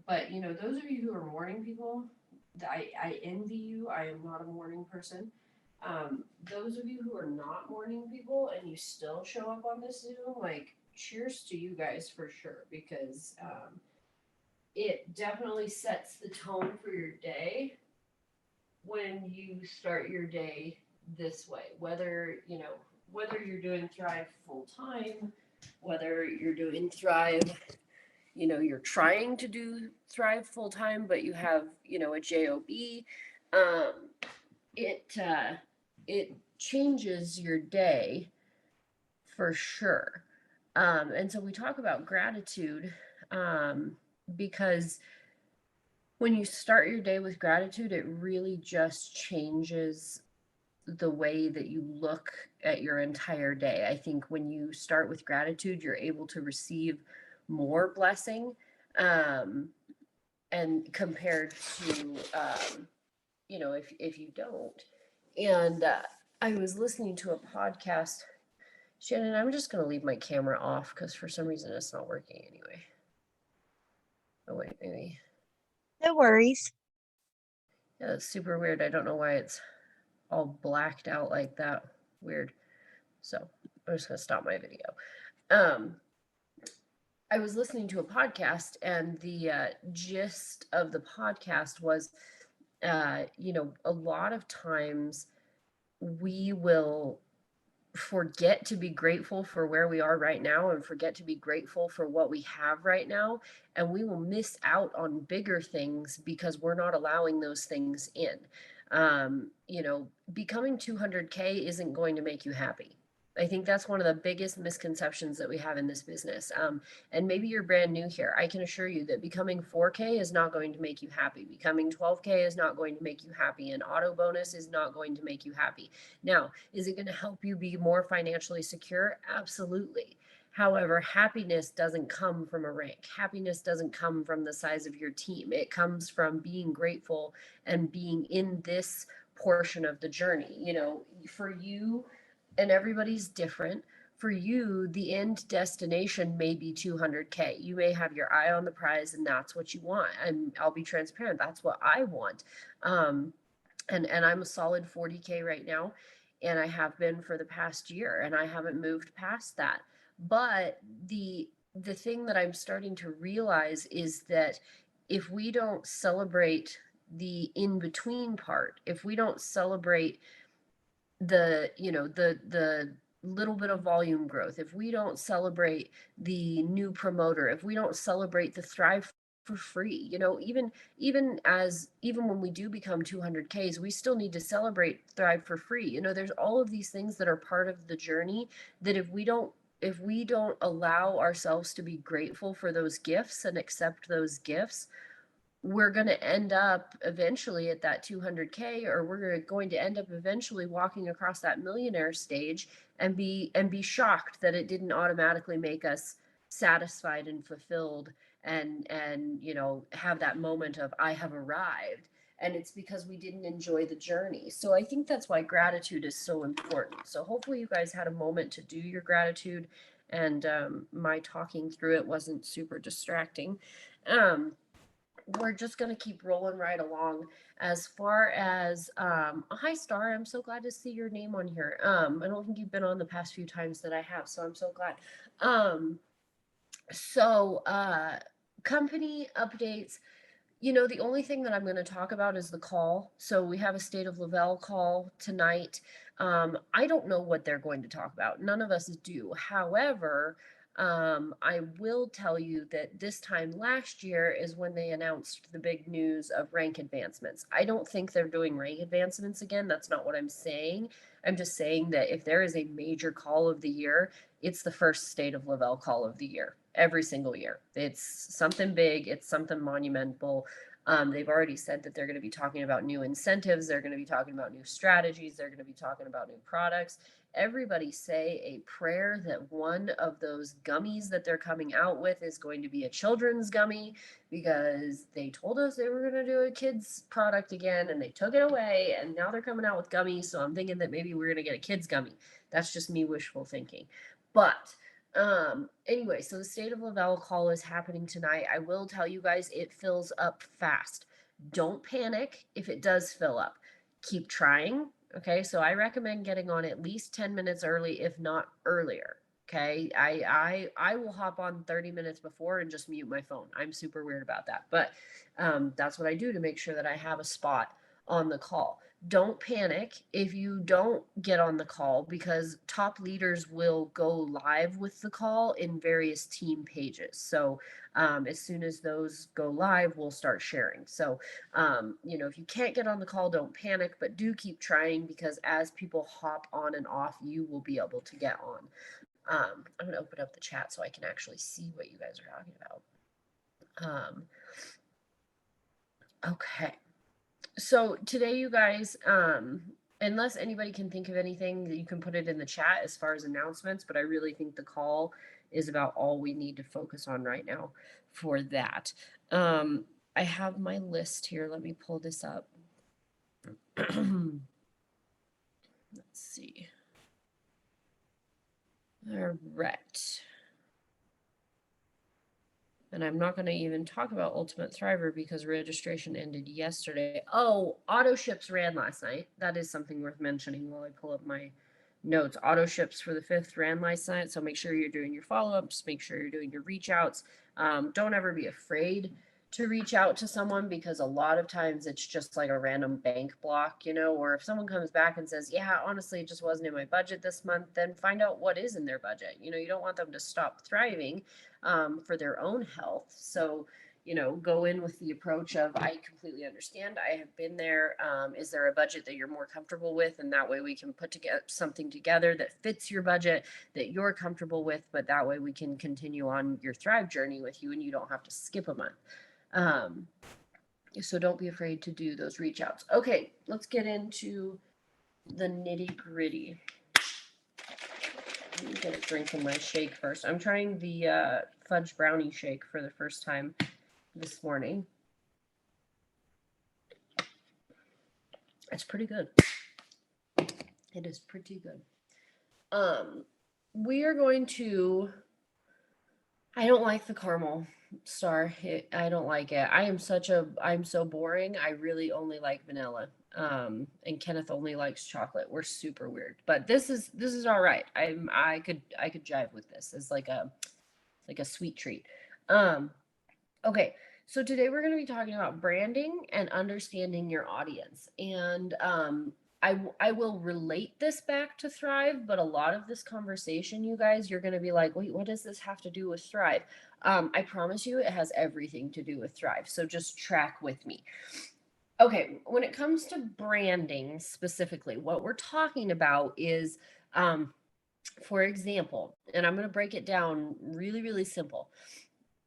But, those of you who are morning people, I envy you. I am not a morning person. Those of you who are not morning people and you still show up on this Zoom, like, cheers to you guys for sure, because it definitely sets the tone for your day when you start your day this way. Whether you're doing Thrive full time, whether you're doing Thrive, you're trying to do Thrive full time, but you have, a job. Um, it changes your day for sure. And so we talk about gratitude, because when you start your day with gratitude, it really just changes the way that you look at your entire day. I think when you start with gratitude, you're able to receive more blessing, um, and compared to, if you don't. And I was listening to a podcast. Shannon, I'm just going to leave my camera off because for some reason it's not working anyway. Oh, wait, maybe. No worries. Yeah, that's super weird. I don't know why it's all blacked out like that. Weird. So I'm just going to stop my video. Um, I was listening to a podcast, and the gist of the podcast was, a lot of times we will forget to be grateful for where we are right now and forget to be grateful for what we have right now. And we will miss out on bigger things because we're not allowing those things in. Becoming 200K isn't going to make you happy. I think that's one of the biggest misconceptions that we have in this business. And maybe you're brand new here. I can assure you that becoming 4K is not going to make you happy. Becoming 12K is not going to make you happy. An auto bonus is not going to make you happy. Now, is it going to help you be more financially secure? Absolutely. However, happiness doesn't come from a rank. Happiness doesn't come from the size of your team. It comes from being grateful and being in this portion of the journey. For you, and everybody's different. For you, the end destination may be 200K. You may have your eye on the prize and that's what you want. And I'll be transparent, that's what I want. And I'm a solid 40K right now, and I have been for the past year, and I haven't moved past that. But the thing that I'm starting to realize is that if we don't celebrate the in between part, if we don't celebrate the little bit of volume growth, if we don't celebrate the new promoter, if we don't celebrate the Thrive for free, even when we do become 200Ks, we still need to celebrate Thrive for free. There's all of these things that are part of the journey that if we don't allow ourselves to be grateful for those gifts and accept those gifts, we're going to end up eventually at that 200K, or we're going to end up eventually walking across that millionaire stage and be shocked that it didn't automatically make us satisfied and fulfilled, and have that moment of I have arrived. And it's because we didn't enjoy the journey. So I think that's why gratitude is so important. So hopefully you guys had a moment to do your gratitude, and my talking through it wasn't super distracting. We're just going to keep rolling right along. As far as hi Star, I'm so glad to see your name on here. I don't think you've been on the past few times that I have, so I'm so glad. So company updates. The only thing that I'm going to talk about is the call. So we have a State of Lavelle call tonight. I don't know what they're going to talk about. None of us do. However, I will tell you that this time last year is when they announced the big news of rank advancements. I don't think they're doing rank advancements again. That's not what I'm saying. I'm just saying that if there is a major call of the year, it's the first State of Lavelle call of the year, every single year. It's something big, it's something monumental. They've already said that they're going to be talking about new incentives, they're going to be talking about new strategies, they're going to be talking about new products. Everybody say a prayer that one of those gummies that they're coming out with is going to be a children's gummy, because they told us they were going to do a kids product again and they took it away, and now they're coming out with gummies. So I'm thinking that maybe we're going to get a kids gummy. That's just me wishful thinking. But Anyway, so the State of Lavelle call is happening tonight. I will tell you guys, it fills up fast. Don't panic if it does fill up. Keep trying. Okay, so I recommend getting on at least 10 minutes early, if not earlier. Okay, I will hop on 30 minutes before and just mute my phone. I'm super weird about that, but that's what I do to make sure that I have a spot on the call. Don't panic if you don't get on the call, because top leaders will go live with the call in various team pages. So as soon as those go live, we'll start sharing. So if you can't get on the call, don't panic, but do keep trying, because as people hop on and off, you will be able to get on. I'm going to open up the chat so I can actually see what you guys are talking about. Okay. So today, you guys, unless anybody can think of anything, that you can put it in the chat as far as announcements, but I really think the call is about all we need to focus on right now for that. I have my list here. Let me pull this up. Let's see. All right. And I'm not going to even talk about Ultimate Thriver because registration ended yesterday. Oh, auto ships ran last night. That is something worth mentioning while I pull up my notes. Auto ships for the 5th ran last night. So make sure you're doing your follow-ups. Make sure you're doing your reach outs. Don't ever be afraid to reach out to someone, because a lot of times it's just like a random bank block, or if someone comes back and says, yeah, honestly, it just wasn't in my budget this month, then find out what is in their budget. You don't want them to stop thriving for their own health. So, go in with the approach of, I completely understand. I have been there. Is there a budget that you're more comfortable with? And that way we can put together something together that fits your budget, that you're comfortable with, but that way we can continue on your Thrive journey with you and you don't have to skip a month. So don't be afraid to do those reach outs. Okay, let's get into the nitty gritty. Let me get a drink of my shake first. I'm trying the fudge brownie shake for the first time this morning. It's pretty good. It is pretty good. We are going to, I don't like the caramel star. I don't like it. I'm so boring. I really only like vanilla. And Kenneth only likes chocolate. We're super weird, but this is all right. I could jive with this as like a sweet treat. Okay. So today we're going to be talking about branding and understanding your audience. And I will relate this back to Thrive, but a lot of this conversation, you guys, you're going to be like, wait, what does this have to do with Thrive? I promise you it has everything to do with Thrive. So just track with me. Okay, when it comes to branding specifically, what we're talking about is, for example, and I'm going to break it down really, really simple.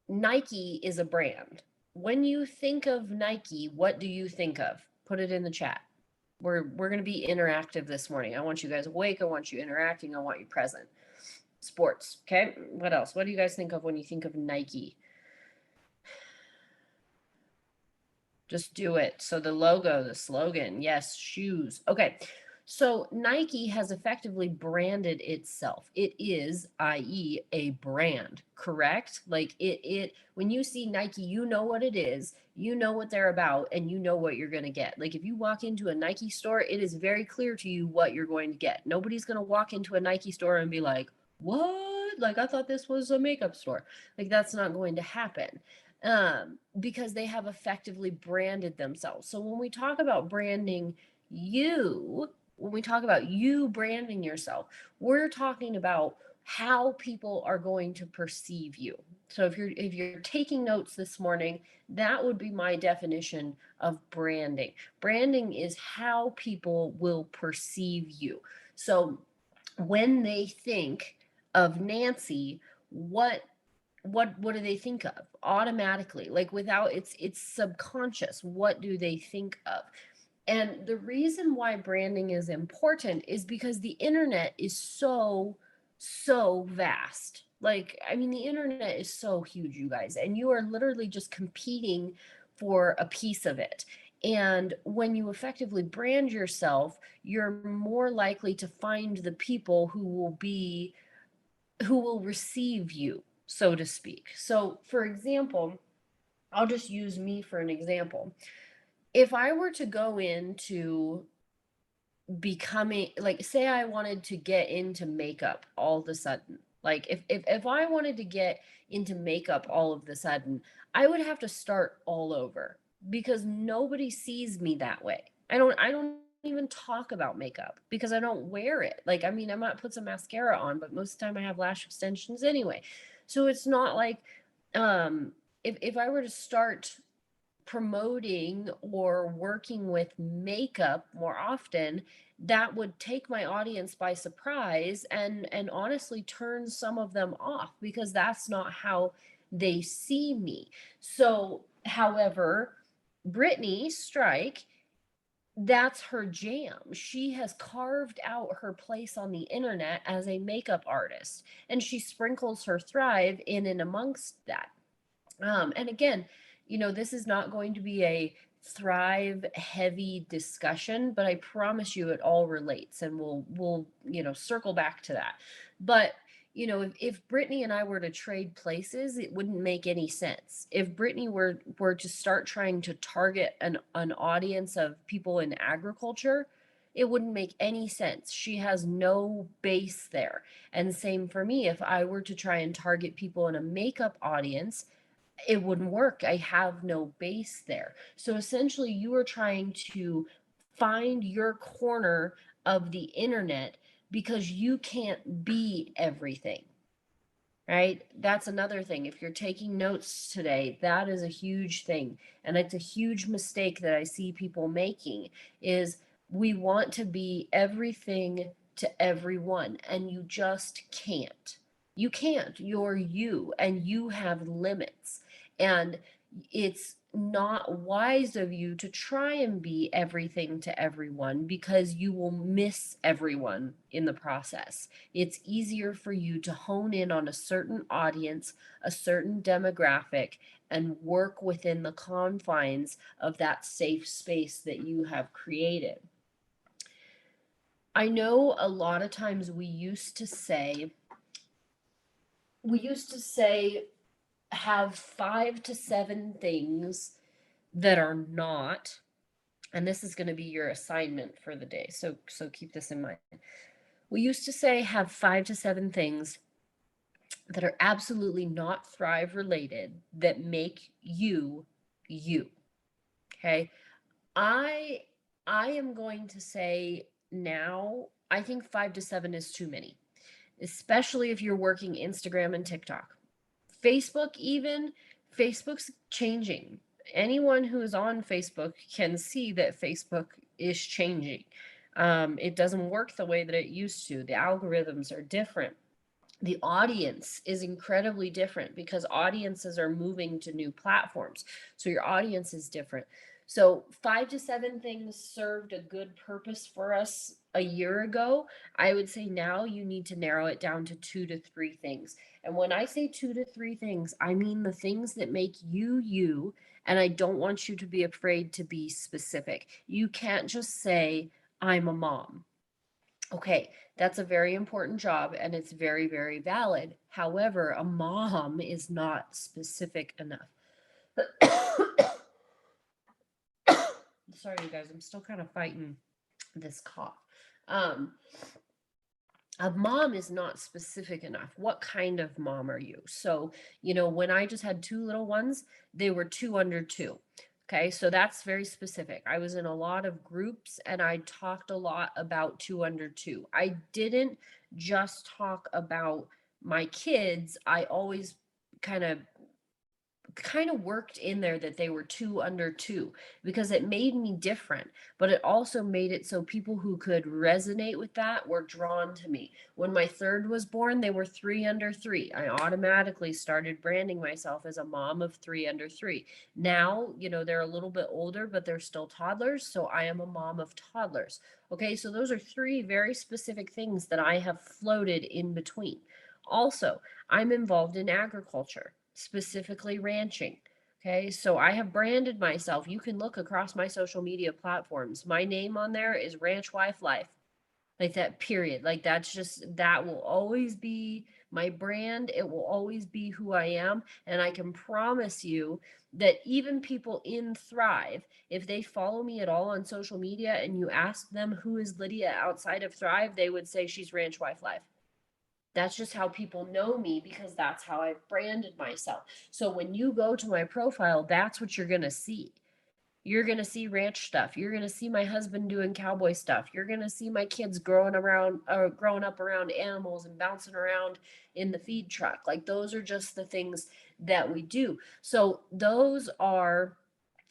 Nike is a brand. When you think of Nike, what do you think of? Put it in the chat. We're going to be interactive this morning. I want you guys awake. I want you interacting. I want you present. Sports. Okay. What else? What do you guys think of when you think of Nike? Just do it. So the logo, the slogan, yes, shoes. Okay. So Nike has effectively branded itself. It is, i.e., a brand, correct? Like it when you see Nike, you know what it is, you know what they're about, and you know what you're going to get. Like if you walk into a Nike store, it is very clear to you what you're going to get. Nobody's going to walk into a Nike store and be like, "What? Like I thought this was a makeup store." Like that's not going to happen. Because they have effectively branded themselves. So when we talk about branding when we talk about you branding yourself, we're talking about how people are going to perceive you. So if you're taking notes this morning, that would be my definition of branding. Branding is how people will perceive you. So when they think of Nancy, what do they think of automatically? Like without, it's subconscious. What do they think of? And the reason why branding is important is because the internet is so vast. Like, I mean, the internet is so huge, you guys, and you are literally just competing for a piece of it. And when you effectively brand yourself, you're more likely to find the people who will be who will receive you, so to speak. So, for example, I'll just use me for an example. If I were to go into becoming, like, say I wanted to get into makeup all of a sudden, like if I wanted to get into makeup all of the sudden, I would have to start all over because nobody sees me that way. I don't even talk about makeup because I don't wear it. Like, I mean, I might put some mascara on, but most of the time I have lash extensions anyway. So it's not like, if I were to start promoting or working with makeup more often, that would take my audience by surprise and honestly turn some of them off because that's not how they see me. So, however, Brittany Strike, that's her jam. She has carved out her place on the internet as a makeup artist, and she sprinkles her thrive in and amongst that. And again, this is not going to be a thrive heavy discussion, but I promise you it all relates and we'll circle back to that. But if Brittany and I were to trade places, it wouldn't make any sense. If Brittany were to start trying to target an audience of people in agriculture, it wouldn't make any sense. She has no base there. And same for me. If I were to try and target people in a makeup audience, it wouldn't work. I have no base there. So essentially, you are trying to find your corner of the internet because you can't be everything, right? That's another thing. If you're taking notes today, that is a huge thing. And it's a huge mistake that I see people making is we want to be everything to everyone, and you just can't. You can't. You're you, and you have limits. And it's not wise of you to try and be everything to everyone because you will miss everyone in the process. It's easier for you to hone in on a certain audience, a certain demographic, and work within the confines of that safe space that you have created. I know a lot of times we used to say have 5 to 7 things that are not, and this is going to be your assignment for the day. So keep this in mind. We used to say have 5 to 7 things that are absolutely not thrive related that make you you. Okay? I I am going to say now I think 5 to 7 is too many, especially if you're working Instagram and TikTok. Facebook, even Facebook's changing. Anyone who is on Facebook can see that Facebook is changing. It doesn't work the way that it used to. The algorithms are different. The audience is incredibly different because audiences are moving to new platforms. So your audience is different. So 5 to 7 things served a good purpose for us a year ago. I would say now you need to narrow it down to 2 to 3 things. And when I say 2 to 3 things, I mean the things that make you you. And I don't want you to be afraid to be specific. You can't just say, I'm a mom. Okay, that's a very important job and it's very, very valid. However, a mom is not specific enough. Sorry, you guys, I'm still kind of fighting this cough. Um, a mom is not specific enough. What kind of mom are you? So, when I just had 2 little ones, they were 2 under 2. Okay, so that's very specific. I was in a lot of groups and I talked a lot about 2 under 2. I didn't just talk about my kids. I always kind of worked in there that they were 2 under 2 because it made me different, but it also made it so people who could resonate with that were drawn to me. When my third was born, they were 3 under 3. I automatically started branding myself as a mom of 3 under 3. Now, they're a little bit older, but they're still toddlers, so I am a mom of toddlers. Okay, so those are 3 very specific things that I have floated in between. Also, I'm involved in agriculture, specifically ranching. Okay, so I have branded myself. You can look across my social media platforms. My name on there is Ranch Wife Life. Like that, period. Like that will always be My brand, it will always be who I am. And I can promise you that even people in Thrive, if they follow me at all on social media and you ask them who is Lydia outside of Thrive, they would say she's Ranch Wife Life. That's just how people know me because that's how I've branded myself. So when you go to my profile, that's what you're going to see. You're going to see ranch stuff. You're going to see my husband doing cowboy stuff. You're going to see my kids growing up around animals and bouncing around in the feed truck. Like those are just the things that we do. So those are,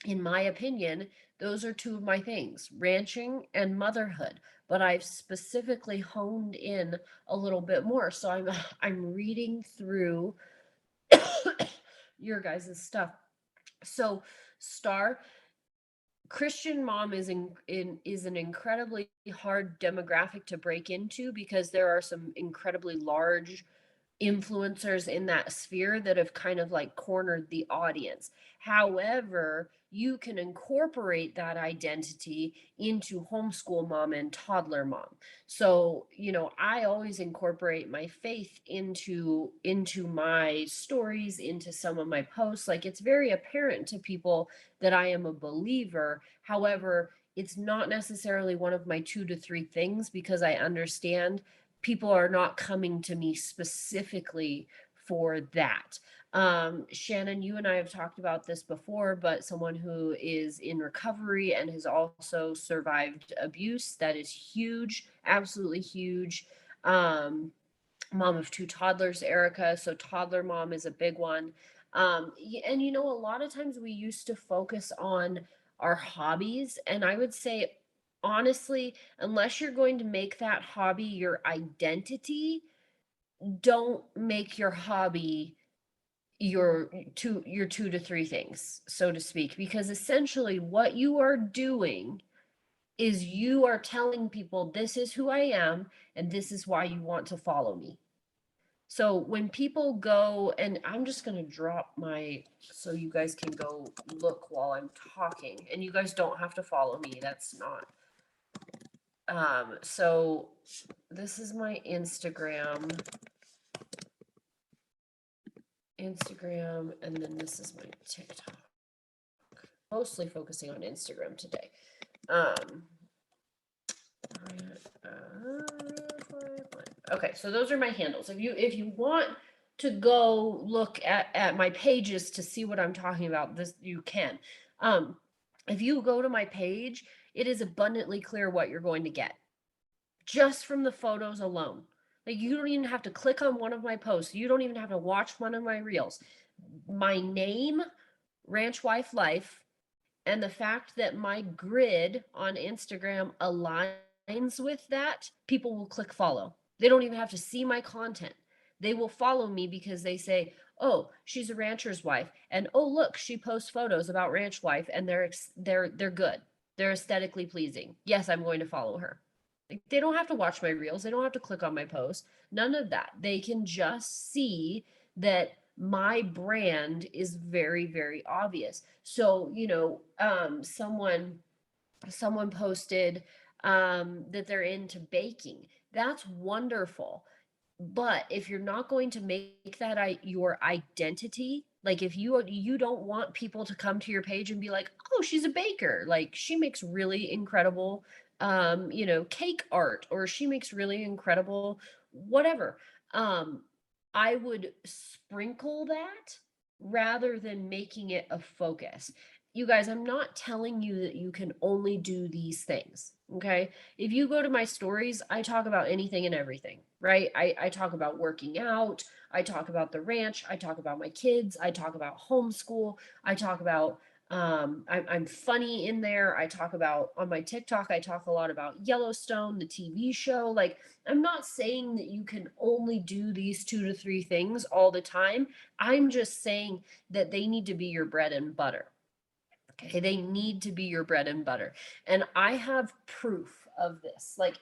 in my opinion, those are two of my things, ranching and motherhood. But I've specifically honed in a little bit more. So I'm reading through your guys' stuff. So Star, Christian mom is an incredibly hard demographic to break into because there are some incredibly large influencers in that sphere that have kind of like cornered the audience. However, you can incorporate that identity into homeschool mom and toddler mom. So, I always incorporate my faith into my stories, into some of my posts. Like it's very apparent to people that I am a believer. However, it's not necessarily one of my 2 to 3 things because I understand people are not coming to me specifically for that. Shannon, you and I have talked about this before, but someone who is in recovery and has also survived abuse, that is huge, absolutely huge. Mom of 2 toddlers, Erica. So toddler mom is a big one. And a lot of times we used to focus on our hobbies, and I would say honestly, unless you're going to make that hobby your identity, don't make your hobby your 2 to 3 things, so to speak, because essentially what you are doing is you are telling people this is who I am and this is why you want to follow me. So when people go, and I'm just going to drop my, so you guys can go look while I'm talking, and you guys don't have to follow me. That's not. So this is my Instagram, and then this is my TikTok. Mostly focusing on Instagram today. Okay, so those are my handles. If you want to go look at my pages to see what I'm talking about, this you can. If you go to my page, it is abundantly clear what you're going to get just from the photos alone. Like you don't even have to click on one of my posts. You don't even have to watch one of my reels. My name, Ranch Wife Life, and the fact that my grid on Instagram aligns with that, people will click follow. They don't even have to see my content. They will follow me because they say, "Oh, she's a rancher's wife," and "Oh, look, she posts photos about ranch wife, and they're good. They're aesthetically pleasing. Yes, I'm going to follow her." Like, they don't have to watch my reels. They don't have to click on my posts. None of that. They can just see that my brand is very, very obvious. So, someone posted that they're into baking. That's wonderful. But if you're not going to make that your identity, like if you don't want people to come to your page and be like, "Oh, she's a baker. Like she makes really incredible cake art, or she makes really incredible whatever." I would sprinkle that rather than making it a focus. You guys, I'm not telling you that you can only do these things. Okay. If you go to my stories, I talk about anything and everything, right? I talk about working out. I talk about the ranch. I talk about my kids. I talk about homeschool. I talk about, I'm funny in there. I talk about on my TikTok, I talk a lot about Yellowstone, the TV show. Like, I'm not saying that you can only do these 2 to 3 things all the time. I'm just saying that they need to be your bread and butter. Okay, they need to be your bread and butter. And I have proof of this, like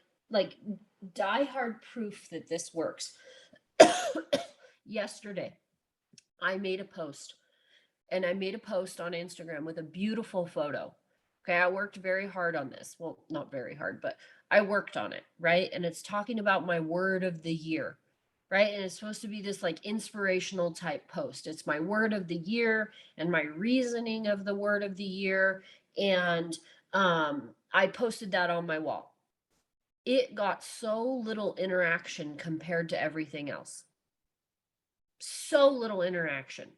diehard proof that this works. Yesterday, I made a post, and I made a post on Instagram with a beautiful photo. Okay, I worked very hard on this. Well, not very hard, but I worked on it, right? And it's talking about my word of the year, right? And it's supposed to be this like inspirational type post. It's my word of the year and my reasoning of the word of the year. And I posted that on my wall. It got so little interaction compared to everything else. So little interaction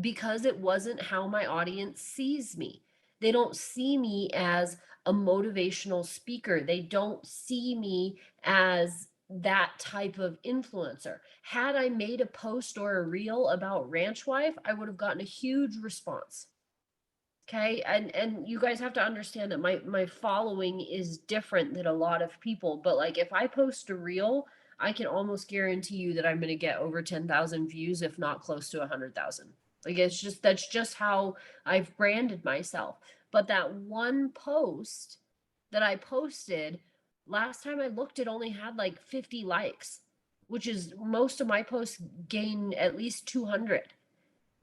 because it wasn't how my audience sees me. They don't see me as a motivational speaker. They don't see me as that type of influencer. Had I made a post or a reel about Ranch Wife, I would have gotten a huge response. Okay, and you guys have to understand that my following is different than a lot of people, but like if I post a reel, I can almost guarantee you that I'm going to get over 10,000 views, if not close to 100,000. Like it's just that's just how I've branded myself. But that one post that I posted last time I looked, it only had like 50 likes, which is most of my posts gain at least 200.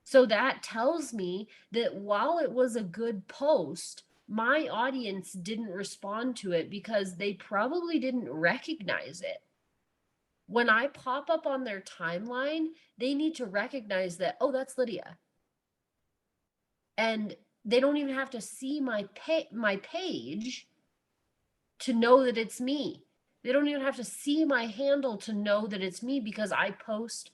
So that tells me that while it was a good post, my audience didn't respond to it because they probably didn't recognize it. When I pop up on their timeline, they need to recognize that, oh, that's Lydia. And they don't even have to see my page to know that it's me. They don't even have to see my handle to know that it's me because I post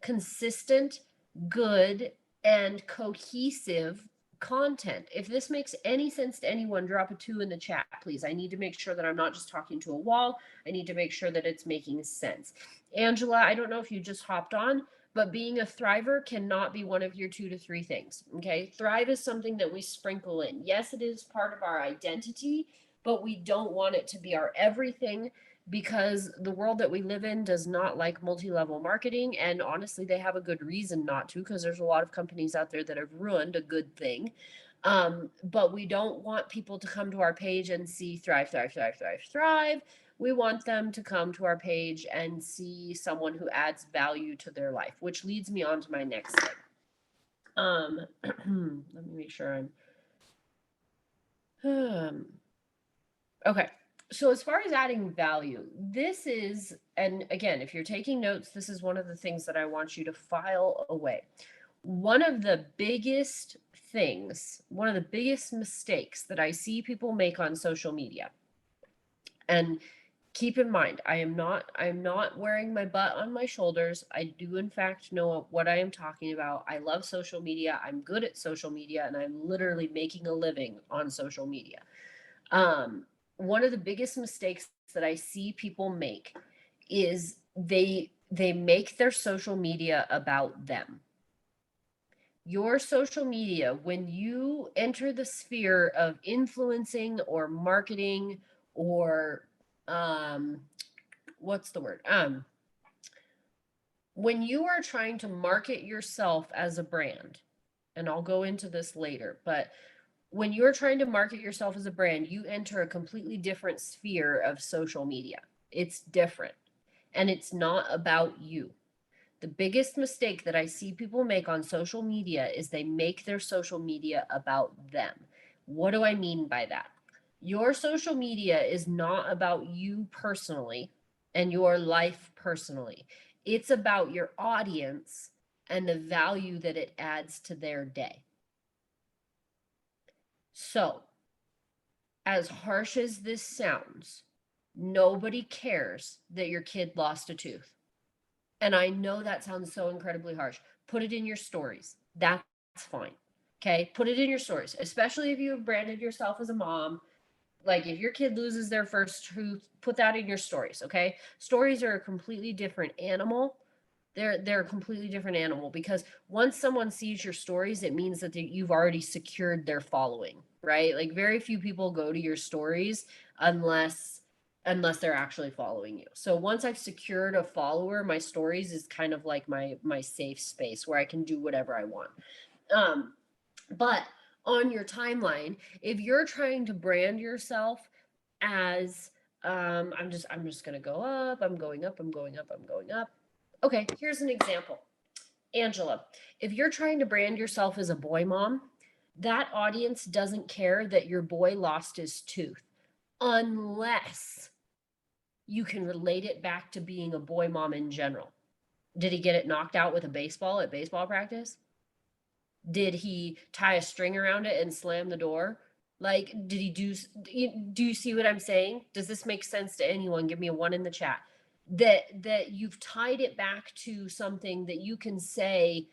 consistent, good, and cohesive content. If this makes any sense to anyone, drop a 2 in the chat, please. I need to make sure that I'm not just talking to a wall. I need to make sure that it's making sense. Angela, I don't know if you just hopped on, but being a thriver cannot be one of your 2 to 3 things. Okay. Thrive is something that we sprinkle in. Yes, it is part of our identity, but we don't want it to be our everything because the world that we live in does not like multi-level marketing, and honestly they have a good reason not to, because there's a lot of companies out there that have ruined a good thing. But we don't want people to come to our page and see thrive, thrive, thrive, thrive, thrive. We want them to come to our page and see someone who adds value to their life, which leads me on to my next thing. Let me make sure I'm okay. So as far as adding value, this is, and again, if you're taking notes, this is one of the things that I want you to file away. One of the biggest things, one of the biggest mistakes that I see people make on social media, and keep in mind, I am not wearing my butt on my shoulders. I do in fact know what I am talking about. I love social media. I'm good at social media, and I'm literally making a living on social media. One of the biggest mistakes that I see people make is they make their social media about them. Your social media, when you enter the sphere of influencing or marketing or what's the word? When you are trying to market yourself as a brand, and I'll go into this later, but when you're trying to market yourself as a brand, you enter a completely different sphere of social media. It's different, and it's not about you. The biggest mistake that I see people make on social media is they make their social media about them. What do I mean by that? Your social media is not about you personally and your life personally. It's about your audience and the value that it adds to their day. So, as harsh as this sounds, nobody cares that your kid lost a tooth. And I know that sounds so incredibly harsh. Put it in your stories. That's fine. Okay. Put it in your stories, especially if you have branded yourself as a mom. Like if your kid loses their first tooth, put that in your stories. Okay. Stories are a completely different animal. They're a completely different animal because once someone sees your stories, it means that you've already secured their following, right? Like very few people go to your stories unless they're actually following you. So once I've secured a follower, my stories is kind of like my safe space where I can do whatever I want. But on your timeline, if you're trying to brand yourself as I'm just gonna go up, I'm going up, I'm going up, I'm going up. Okay, here's an example. Angela, if you're trying to brand yourself as a boy mom, that audience doesn't care that your boy lost his tooth unless you can relate it back to being a boy mom in general. Did he get it knocked out with a baseball at baseball practice? Did he tie a string around it and slam the door? Like, did he do you see what I'm saying? Does this make sense to anyone? Give me a one in the chat. That you've tied it back to something that you can say,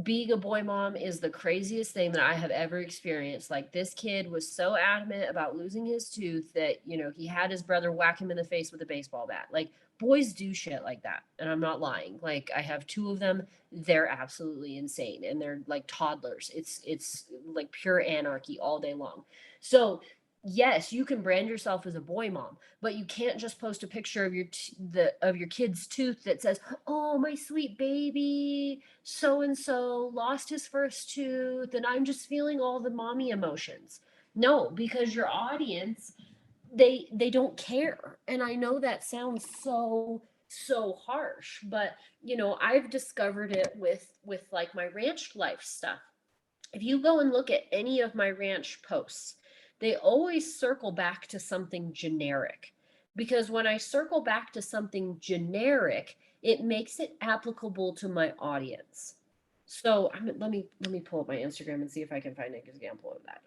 being a boy mom is the craziest thing that I have ever experienced. Like, this kid was so adamant about losing his tooth that, he had his brother whack him in the face with a baseball bat. Like, boys do shit like that. And I'm not lying. Like, I have two of them. They're absolutely insane. And they're like toddlers. It's like pure anarchy all day long. So yes, you can brand yourself as a boy mom, but you can't just post a picture of your kid's tooth that says, "Oh, my sweet baby, so and so lost his first tooth and I'm just feeling all the mommy emotions." No, because your audience, they don't care. And I know that sounds so harsh, but I've discovered it with like my ranch life stuff. If you go and look at any of my ranch posts, they always circle back to something generic. Because when I circle back to something generic, it makes it applicable to my audience. So let me pull up my Instagram and see if I can find an example of that.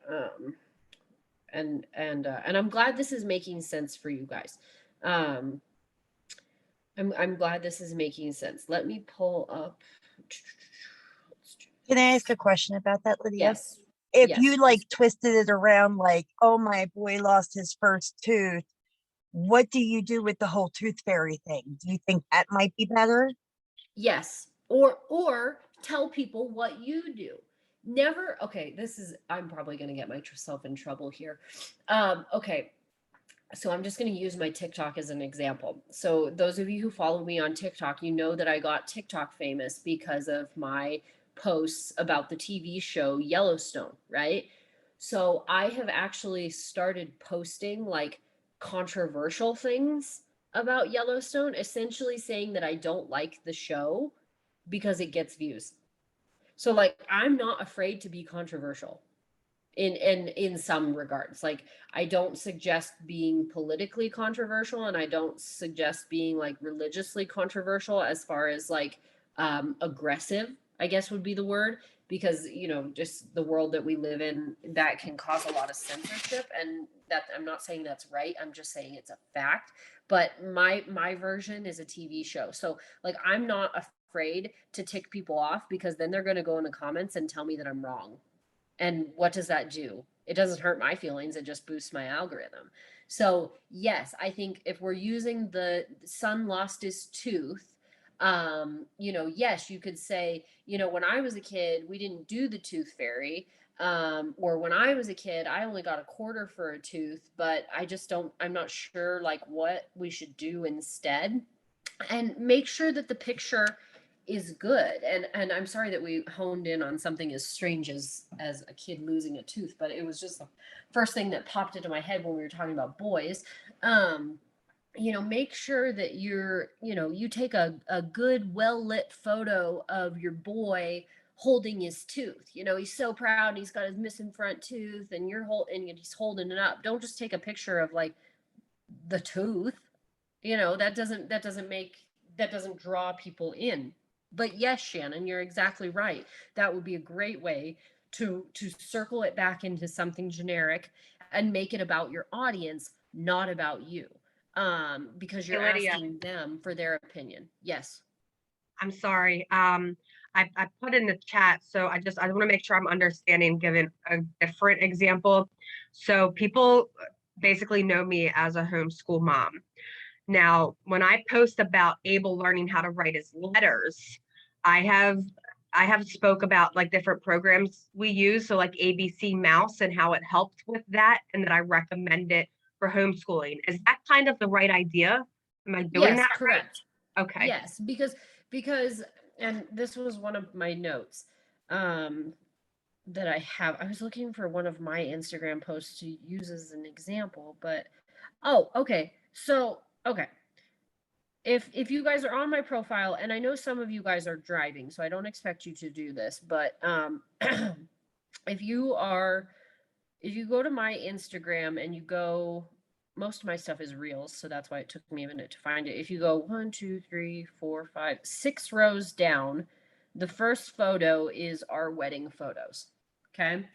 And I'm glad this is making sense for you guys. Um, I'm glad this is making sense. Let me pull up. Can I ask a question about that, Lydia? Yes. If Yes. you like twisted it around like, oh, my boy lost his first tooth, what do you do with the whole tooth fairy thing? Do you think that might be better? Yes. Or tell people what you do. Never, okay, I'm probably going to get myself in trouble here. Okay. So I'm just going to use my TikTok as an example. So those of you who follow me on TikTok, you know that I got TikTok famous because of my posts about the TV show Yellowstone, right? So I have actually started posting like controversial things about Yellowstone, essentially saying that I don't like the show because it gets views. So like I'm not afraid to be controversial in some regards. Like, I don't suggest being politically controversial, and I don't suggest being like religiously controversial as far as like aggressive, I guess would be the word, because just the world that we live in, that can cause a lot of censorship. And that, I'm not saying that's right, I'm just saying it's a fact. But my version is a TV show. So like I'm not afraid to tick people off, because then they're going to go in the comments and tell me that I'm wrong. And what does that do? It doesn't hurt my feelings, it just boosts my algorithm. So, yes, I think if we're using the son lost his tooth, yes, you could say, when I was a kid, we didn't do the tooth fairy. Or when I was a kid, I only got a quarter for a tooth, but I'm not sure like what we should do instead. And make sure that the picture is good. And I'm sorry that we honed in on something as strange as a kid losing a tooth, but it was just the first thing that popped into my head when we were talking about boys. um Make sure that you take a good, well lit photo of your boy holding his tooth. He's so proud and he's got his missing front tooth, and and he's holding it up. Don't just take a picture of like the tooth. That doesn't draw people in. But yes, Shannon, you're exactly right. That would be a great way to circle it back into something generic and make it about your audience, not about you. Because you're Lydia, asking them for their opinion. Yes. I'm sorry. I put in the chat, so I want to make sure I'm understanding, given a different example. So people basically know me as a homeschool mom. Now, when I post about Abel learning how to write his letters, I have spoke about like different programs we use, so like ABC Mouse and how it helped with that, and that I recommend it for homeschooling. Is that kind of the right idea? Am I doing Yes, that correct. right? Okay. Yes, because and this was one of my notes that I have. I was looking for one of my Instagram posts to use as an example, but oh, okay. So, okay. If you guys are on my profile, and I know some of you guys are driving, so I don't expect you to do this, but if you go to my Instagram and you go most of my stuff is reels, so that's why it took me a minute to find it. If you go 1, 2, 3, 4, 5, 6 rows down, the first photo is our wedding photos. Okay.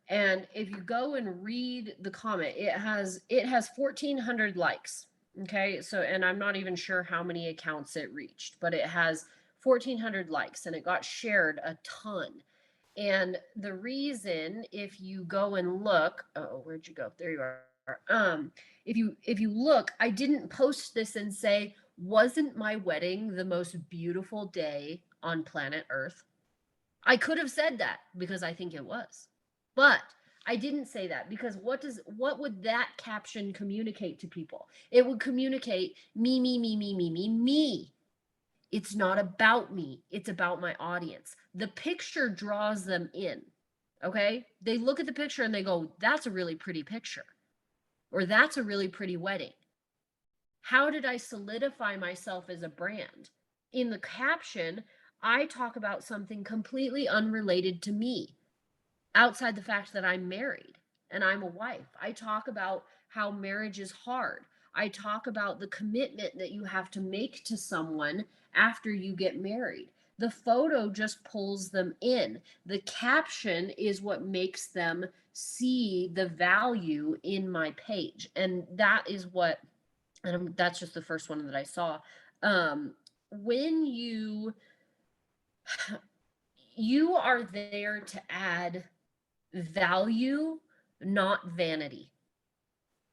And if you go and read the comment, it has 1,400 likes. Okay. So, and I'm not even sure how many accounts it reached, but it has 1,400 likes and it got shared a ton. And the reason, if you go and look, oh, where'd you go? There you are. If you look, I didn't post this and say, wasn't my wedding the most beautiful day on planet Earth? I could have said that because I think it was. But I didn't say that because what would that caption communicate to people? It would communicate me, me, me, me, me, me, me. It's not about me. It's about my audience. The picture draws them in. Okay? They look at the picture and they go, that's a really pretty picture. Or that's a really pretty wedding. How did I solidify myself as a brand? In the caption, I talk about something completely unrelated to me, outside the fact that I'm married and I'm a wife. I talk about how marriage is hard. I talk about the commitment that you have to make to someone after you get married. The photo just pulls them in. The caption is what makes them see the value in my page. And that is what, and that's just the first one that I saw. When you are there to add value, not vanity.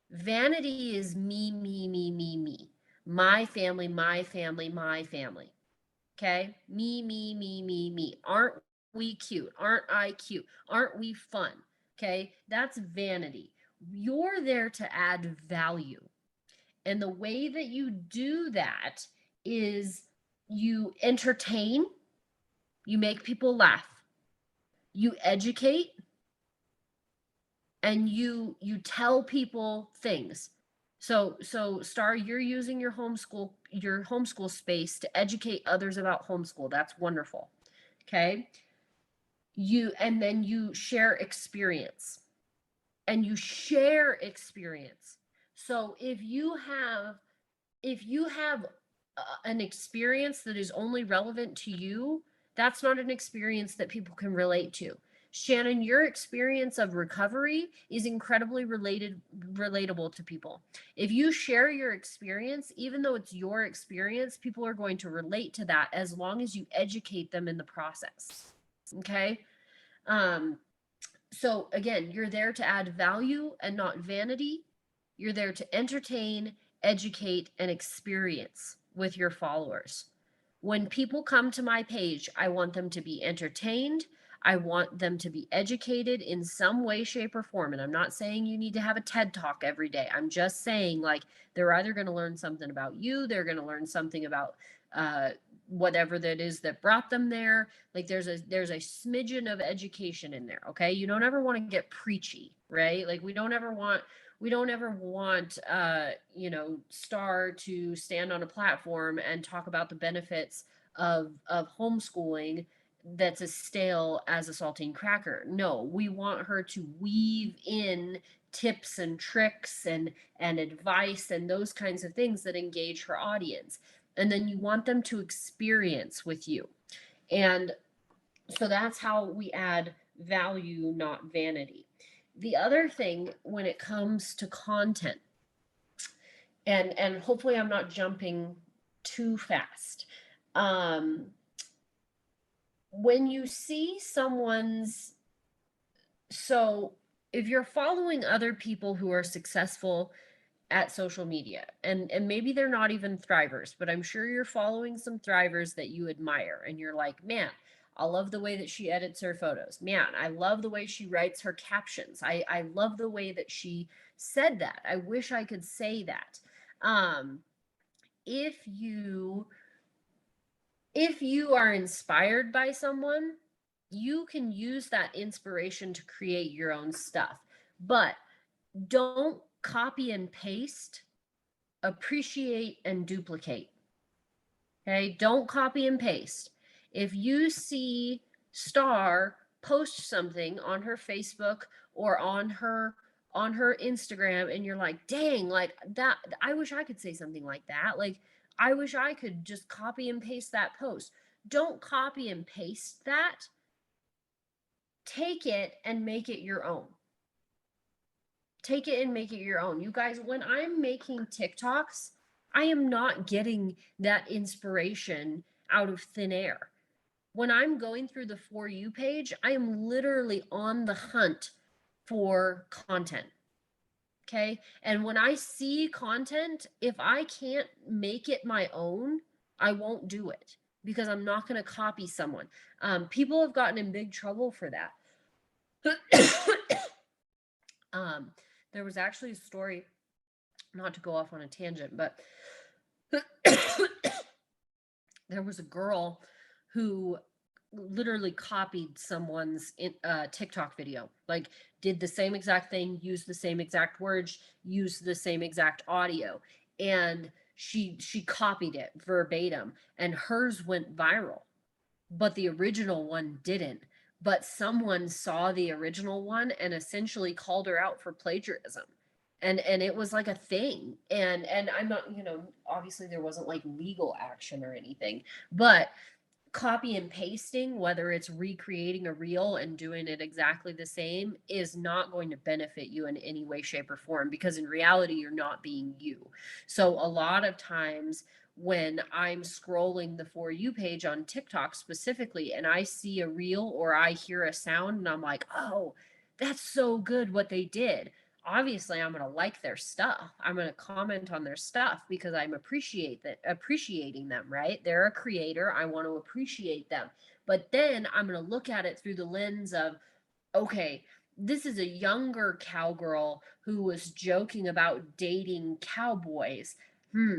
Vanity is me, me, me, me, me. My family, my family, my family. Okay? Me, me, me, me, me. Aren't we cute? Aren't I cute? Aren't we fun? Okay? That's vanity. You're there to add value. And the way that you do that is you entertain, you make people laugh, you educate, and you tell people things. So Star, you're using your homeschool space to educate others about homeschool. That's wonderful. Okay? And then you share experience. And you share experience. So if you have an experience that is only relevant to you, that's not an experience that people can relate to. Shannon, your experience of recovery is incredibly relatable to people. If you share your experience, even though it's your experience, people are going to relate to that as long as you educate them in the process. Okay? So again, you're there to add value and not vanity. You're there to entertain, educate, and experience with your followers. When people come to my page, I want them to be entertained. I want them to be educated in some way, shape, or form. And I'm not saying you need to have a TED talk every day. I'm just saying, like, they're either going to learn something about you, they're going to learn something about whatever that is that brought them there. Like, there's a smidgen of education in there. Okay, you don't ever want to get preachy, right? Like, we don't ever want Star to stand on a platform and talk about the benefits of homeschooling that's as stale as a saltine cracker. No, we want her to weave in tips and tricks and advice and those kinds of things that engage her audience. And then you want them to experience with you. And so that's how we add value, not vanity. The other thing when it comes to content, and hopefully I'm not jumping too fast. When you see so if you're following other people who are successful at social media, and maybe they're not even thrivers, but I'm sure you're following some thrivers that you admire, and you're like, man, I love the way that she edits her photos. Man, I love the way she writes her captions. I love the way that she said that. I wish I could say that. If you are inspired by someone, you can use that inspiration to create your own stuff. But don't copy and paste, appreciate and duplicate. Okay, don't copy and paste. If you see Star post something on her Facebook or on her on her Instagram and you're like, dang, like that, I wish I could say something like that. Like, I wish I could just copy and paste that post. Don't copy and paste that. Take it and make it your own. Take it and make it your own. You guys, when I'm making TikToks, I am not getting that inspiration out of thin air. When I'm going through the For You page, I am literally on the hunt for content. Okay. And when I see content, if I can't make it my own, I won't do it because I'm not going to copy someone. People have gotten in big trouble for that. um, there was actually a story, not to go off on a tangent, but there was a girl who literally copied someone's TikTok video, like did the same exact thing, used the same exact words, used the same exact audio, and she copied it verbatim, and hers went viral, but the original one didn't. But someone saw the original one and essentially called her out for plagiarism. And it was like a thing. And I'm not, obviously there wasn't like legal action or anything, but copy and pasting, whether it's recreating a reel and doing it exactly the same, is not going to benefit you in any way, shape, or form, because in reality, you're not being you. So a lot of times when I'm scrolling the For You page on TikTok specifically, and I see a reel or I hear a sound and I'm like, oh, that's so good what they did. Obviously, I'm going to like their stuff. I'm going to comment on their stuff because I'm appreciating them, right? They're a creator. I want to appreciate them. But then I'm going to look at it through the lens of, okay, this is a younger cowgirl who was joking about dating cowboys.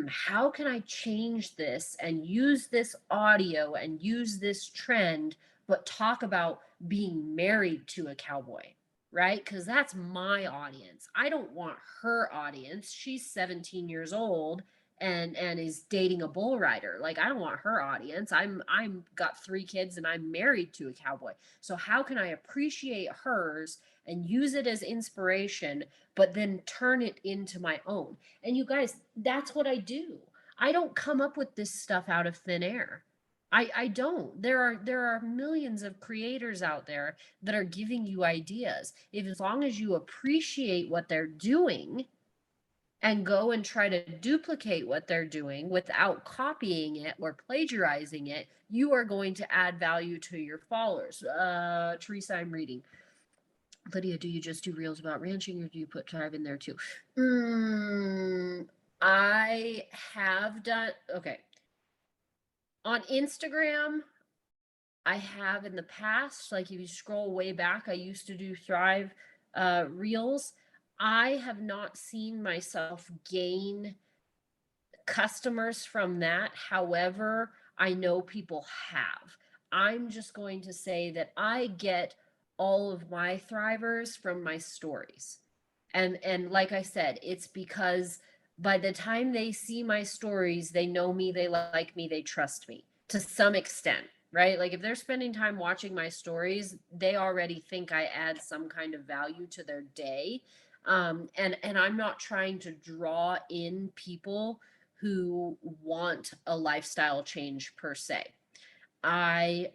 How can I change this and use this audio and use this trend, but talk about being married to a cowboy? Right? Because that's my audience. I don't want her audience. She's 17 years old and is dating a bull rider. Like, I don't want her audience. I'm got 3 kids and I'm married to a cowboy. So how can I appreciate hers and use it as inspiration, but then turn it into my own? And you guys, that's what I do. I don't come up with this stuff out of thin air. I don't. There are millions of creators out there that are giving you ideas. If as long as you appreciate what they're doing and go and try to duplicate what they're doing without copying it or plagiarizing it, you are going to add value to your followers. Teresa, I'm reading. Lydia, do you just do reels about ranching or do you put Tribe in there too? I have done, okay. On Instagram, I have in the past, like if you scroll way back, I used to do Thrive reels. I have not seen myself gain customers from that. However, I know people have. I'm just going to say that I get all of my thrivers from my stories. And like I said, it's because by the time they see my stories, they know me, they like me, they trust me to some extent, right? Like if they're spending time watching my stories, they already think I add some kind of value to their day. And I'm not trying to draw in people who want a lifestyle change per se. I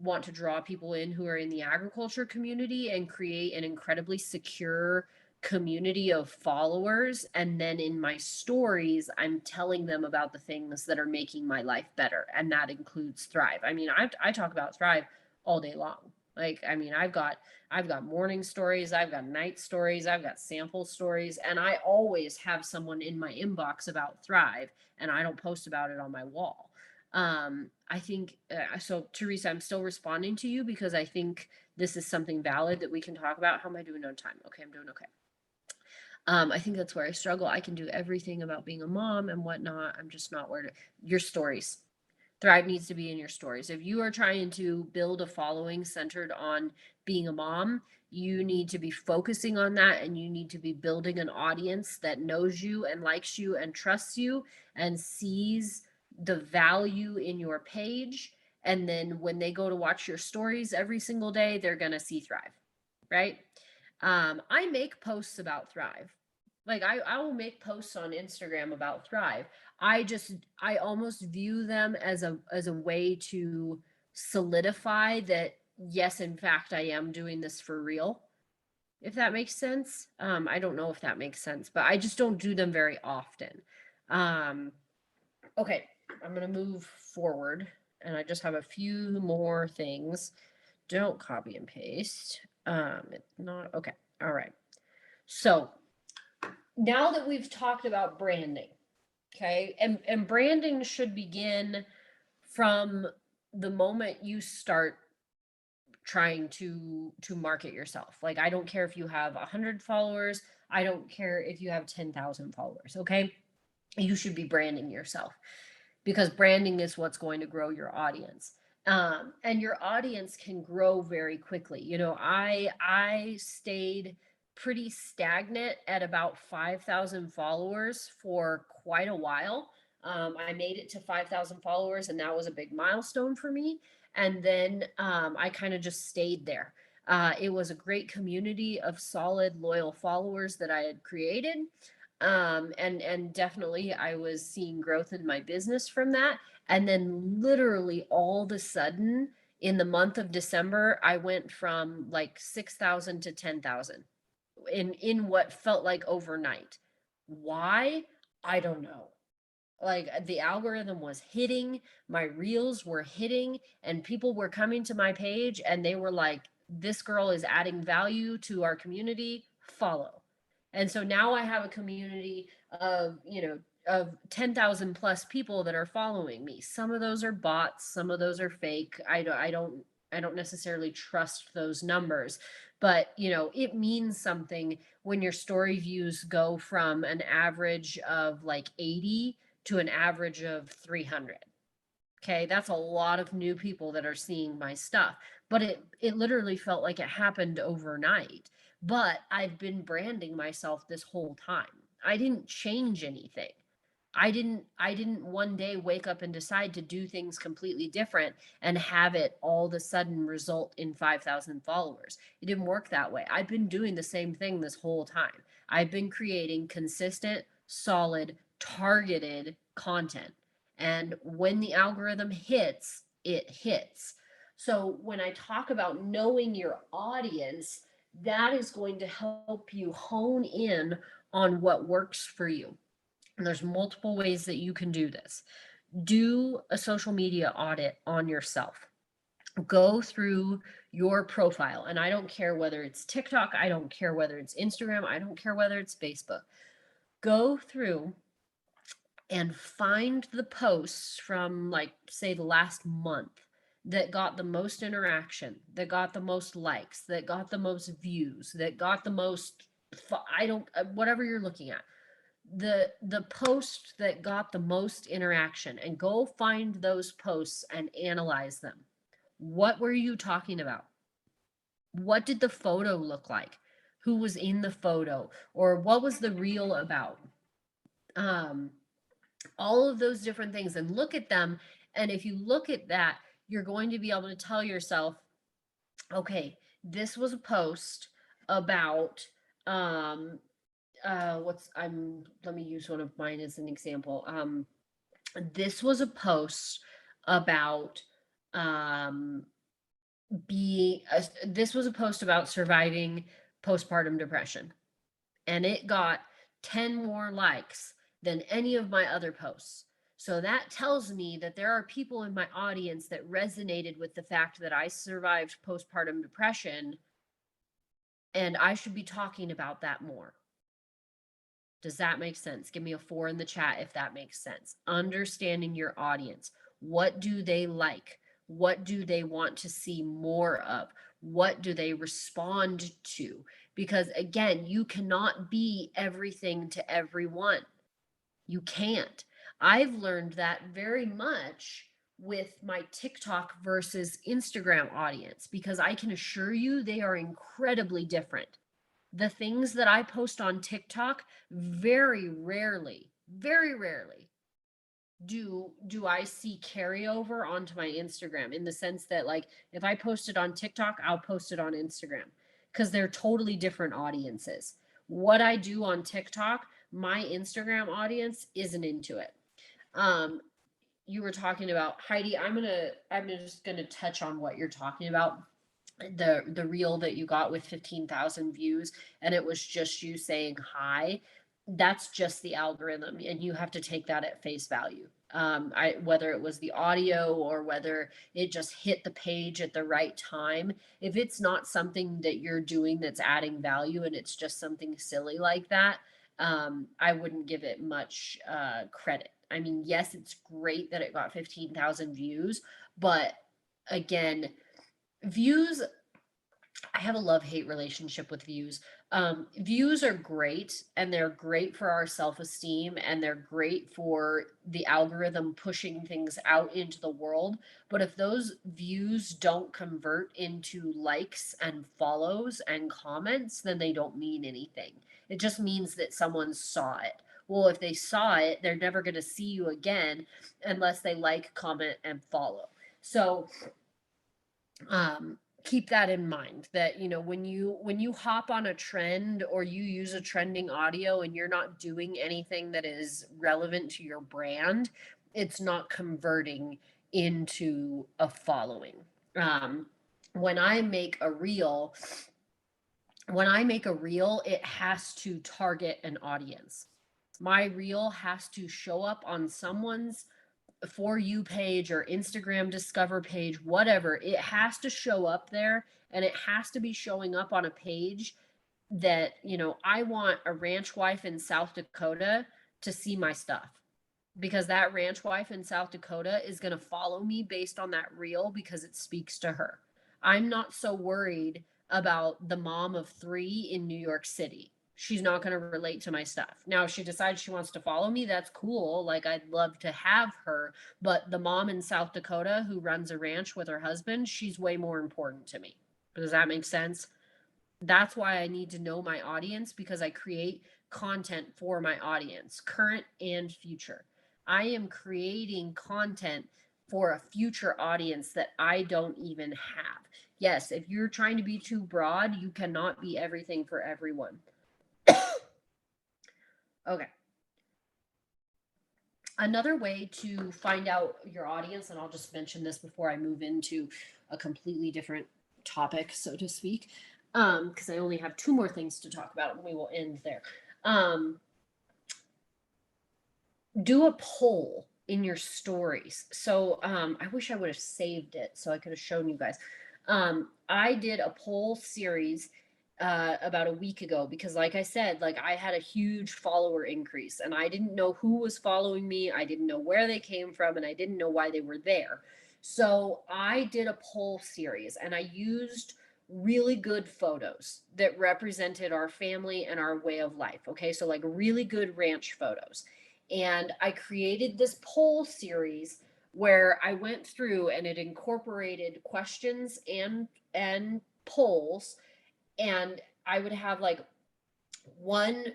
want to draw people in who are in the agriculture community and create an incredibly secure community of followers, and then in my stories I'm telling them about the things that are making my life better, and that includes Thrive. I mean, I talk about Thrive all day long. Like, I mean, I've got morning stories, I've got night stories, I've got sample stories, and I always have someone in my inbox about Thrive, and I don't post about it on my wall. I think so. Teresa, I'm still responding to you because I think this is something valid that we can talk about. How am I doing on time? Okay, I'm doing okay. I think that's where I struggle. I can do everything about being a mom and whatnot. I'm just not where to. Your stories. Thrive needs to be in your stories. If you are trying to build a following centered on being a mom, you need to be focusing on that, and you need to be building an audience that knows you and likes you and trusts you and sees the value in your page. And then when they go to watch your stories every single day, they're going to see Thrive, right? I make posts about Thrive. Like I will make posts on Instagram about Thrive. I almost view them as a way to solidify that yes, in fact, I am doing this for real. If that makes sense. I don't know if that makes sense, but I just don't do them very often. Um, okay, I'm gonna move forward, and I just have a few more things. Don't copy and paste. It's not okay. All right. So now that we've talked about branding, okay, and branding should begin from the moment you start trying to market yourself. Like I don't care if you have 100 followers, I don't care if you have 10,000 followers, okay? You should be branding yourself because branding is what's going to grow your audience. And your audience can grow very quickly. You know, I stayed pretty stagnant at about 5,000 followers for quite a while. I made it to 5,000 followers, and that was a big milestone for me. And then I kind of just stayed there. It was a great community of solid, loyal followers that I had created, and definitely I was seeing growth in my business from that. And then literally all of a sudden in the month of December, I went from like 6,000 to 10,000 in what felt like overnight. Why? I don't know. Like the algorithm was hitting, my reels were hitting, and people were coming to my page and they were like, this girl is adding value to our community, follow. And so now I have a community of, of 10,000 plus people that are following me. Some of those are bots, some of those are fake. I don't necessarily trust those numbers, but it means something when your story views go from an average of like 80 to an average of 300. Okay, that's a lot of new people that are seeing my stuff, but it literally felt like it happened overnight. But I've been branding myself this whole time. I didn't change anything. I didn't one day wake up and decide to do things completely different and have it all of a sudden result in 5,000 followers. It didn't work that way. I've been doing the same thing this whole time. I've been creating consistent, solid, targeted content. And when the algorithm hits, it hits. So when I talk about knowing your audience, that is going to help you hone in on what works for you. And there's multiple ways that you can do this. Do a social media audit on yourself. Go through your profile. And I don't care whether it's TikTok, I don't care whether it's Instagram, I don't care whether it's Facebook. Go through and find the posts from, like, say the last month that got the most interaction, that got the most likes, that got the most views, that got the most I don't whatever you're looking at. The post that got the most interaction, and go find those posts and analyze them. What were you talking about? What did the photo look like? Who was in the photo? Or what was the reel about? All of those different things, and look at them. And if you look at that, you're going to be able to tell yourself, okay, this was a post about let me use one of mine as an example. This was a post about um this was a post about surviving postpartum depression, and it got 10 more likes than any of my other posts. So that tells me that there are people in my audience that resonated with the fact that I survived postpartum depression, and I should be talking about that more. Does that make sense? Give me a 4 in the chat if that makes sense. Understanding your audience. What do they like? What do they want to see more of? What do they respond to? Because again, you cannot be everything to everyone. You can't. I've learned that very much with my TikTok versus Instagram audience, because I can assure you they are incredibly different. The things that I post on TikTok, very rarely do I see carryover onto my Instagram, in the sense that, like, if I post it on TikTok, I'll post it on Instagram. because they're totally different audiences. What I do on TikTok, my Instagram audience isn't into it. Um, you were talking about, Heidi, I'm just gonna touch on what you're talking about. The reel that you got with 15,000 views, and it was just you saying hi. That's just the algorithm, and you have to take that at face value. Whether it was the audio or whether it just hit the page at the right time, if it's not something that you're doing that's adding value and it's just something silly like that, I wouldn't give it much credit. I mean, yes, it's great that it got 15,000 views, but again, views, I have a love-hate relationship with views. Views are great, and they're great for our self-esteem, and they're great for the algorithm pushing things out into the world. But if those views don't convert into likes and follows and comments, then they don't mean anything. It just means that someone saw it. Well, if they saw it, they're never going to see you again unless they like, comment, and follow. So keep that in mind, that when you hop on a trend or you use a trending audio and you're not doing anything that is relevant to your brand, it's not converting into a following. um, when I make a reel, it has to target an audience. My reel has to show up on someone's For You page or Instagram Discover page, whatever. It has to show up there, and it has to be showing up on a page that, I want a ranch wife in South Dakota to see my stuff, because that ranch wife in South Dakota is going to follow me based on that reel because it speaks to her. I'm not so worried about the mom of 3 in New York City. She's not going to relate to my stuff. Now, if she decides she wants to follow me, that's cool. Like, I'd love to have her. But the mom in South Dakota who runs a ranch with her husband, she's way more important to me. Does that make sense? That's why I need to know my audience, because I create content for my audience, current and future. I am creating content for a future audience that I don't even have. Yes, if you're trying to be too broad, you cannot be everything for everyone. Okay. Another way to find out your audience, and I'll just mention this before I move into a completely different topic, so to speak, because I only have 2 more things to talk about and we will end there. Do a poll in your stories. So I wish I would have saved it so I could have shown you guys. I did a poll series about a week ago, because like I said, like, I had a huge follower increase and I didn't know who was following me. I didn't know where they came from, and I didn't know why they were there. So I did a poll series, and I used really good photos that represented our family and our way of life. Okay. So, like, really good ranch photos. And I created this poll series where I went through, and it incorporated questions and polls. And I would have like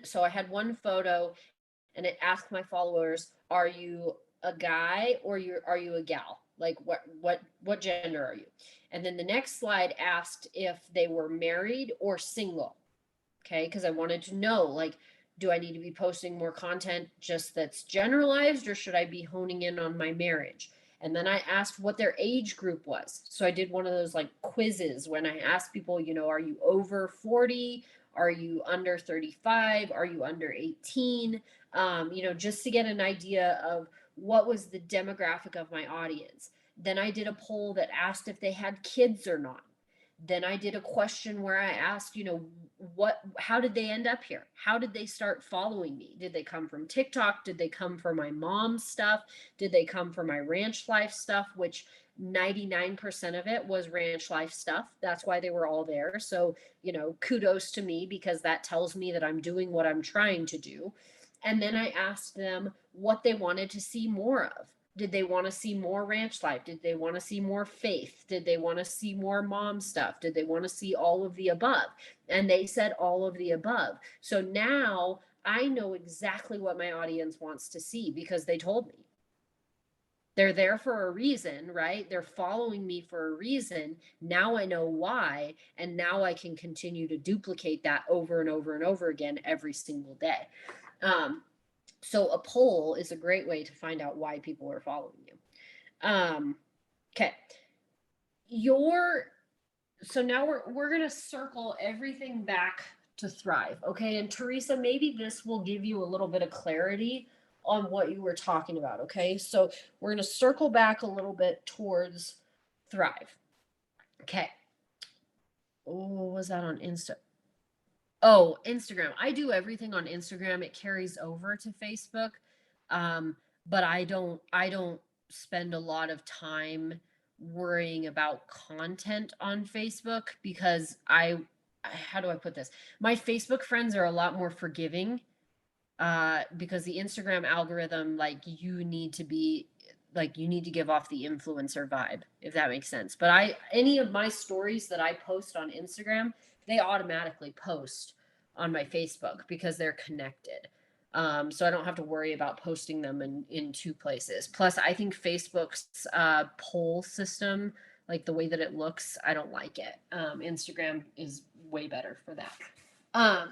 so I had one photo, and it asked my followers, are you a guy or are you a gal? Like, what gender are you? And then the next slide asked if they were married or single. Okay, because I wanted to know, like, do I need to be posting more content just that's generalized, or should I be honing in on my marriage? And then I asked what their age group was. So I did one of those like quizzes when I asked people, are you over 40? Are you under 35? Are you under 18? Just to get an idea of what was the demographic of my audience. Then I did a poll that asked if they had kids or not. Then I did a question where I asked, how did they end up here? How did they start following me? Did they come from TikTok? Did they come from my mom's stuff? Did they come from my ranch life stuff, which 99% of it was ranch life stuff. That's why they were all there. So, kudos to me, because that tells me that I'm doing what I'm trying to do. And then I asked them what they wanted to see more of. Did they want to see more ranch life? Did they want to see more faith? Did they want to see more mom stuff? Did they want to see all of the above? And they said all of the above. So now I know exactly what my audience wants to see because they told me. They're there for a reason, right? They're following me for a reason. Now I know why, and now I can continue to duplicate that over and over and over again every single day. So a poll is a great way to find out why people are following you. Okay. So now we're gonna circle everything back to Thrive. Okay. And Teresa, maybe this will give you a little bit of clarity on what you were talking about. Okay. So we're gonna circle back a little bit towards Thrive. Okay. Oh, was that on Insta? Oh, Instagram. I do everything on Instagram. It carries over to Facebook. But I don't spend a lot of time worrying about content on Facebook because how do I put this? My Facebook friends are a lot more forgiving because the Instagram algorithm, like you need to give off the influencer vibe, if that makes sense. But any of my stories that I post on Instagram, they automatically post on my Facebook because they're connected. So I don't have to worry about posting them in two places. Plus, I think Facebook's poll system, like the way that it looks, I don't like it. Instagram is way better for that.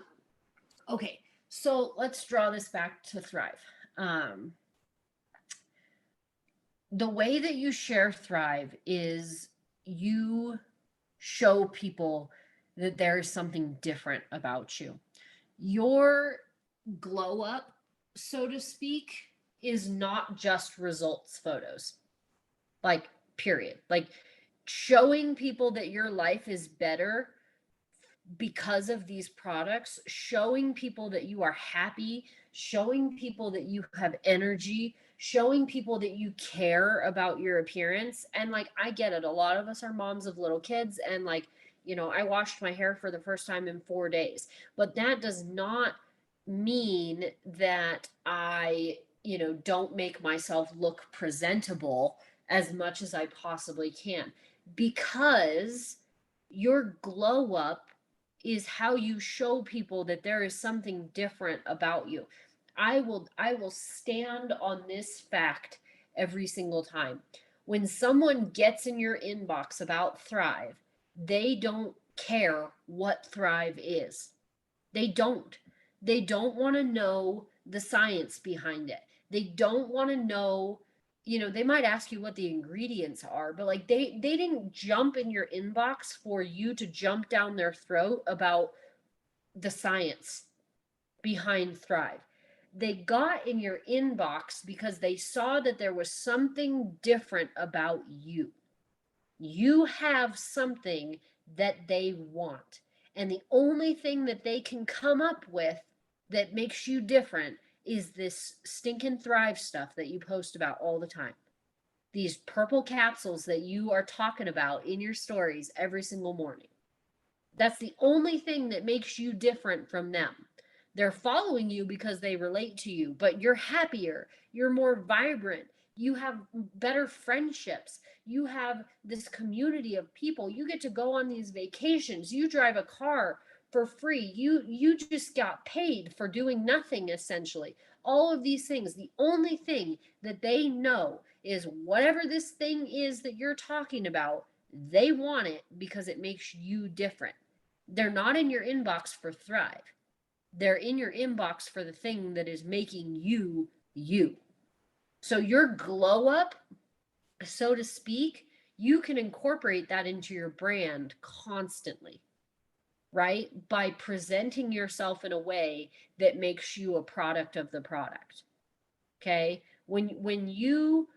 Okay, so let's draw this back to Thrive. The way that you share Thrive is you show people that there is something different about you. Your glow up, so to speak, is not just results photos. Like, period. Like, showing people that your life is better because of these products, showing people that you are happy, showing people that you have energy, showing people that you care about your appearance. And like, I get it. A lot of us are moms of little kids. And like, I washed my hair for the first time in 4 days. But that does not mean that I, don't make myself look presentable as much as I possibly can. Because your glow up is how you show people that there is something different about you. I will stand on this fact every single time. When someone gets in your inbox about Thrive, they don't care what Thrive is. They don't. They don't want to know the science behind it. They don't want to know, they might ask you what the ingredients are, but like they didn't jump in your inbox for you to jump down their throat about the science behind Thrive. They got in your inbox because they saw that there was something different about you. You have something that they want. And the only thing that they can come up with that makes you different is this stinking Thrive stuff that you post about all the time. These purple capsules that you are talking about in your stories every single morning. That's the only thing that makes you different from them. They're following you because they relate to you, but you're happier, you're more vibrant, you have better friendships, you have this community of people, you get to go on these vacations, you drive a car for free, you just got paid for doing nothing essentially. All of these things, the only thing that they know is whatever this thing is that you're talking about, they want it because it makes you different. They're not in your inbox for Thrive. They're in your inbox for the thing that is making you you. So your glow up, so to speak, you can incorporate that into your brand constantly, right? By presenting yourself in a way that makes you a product of the product. Okay? When you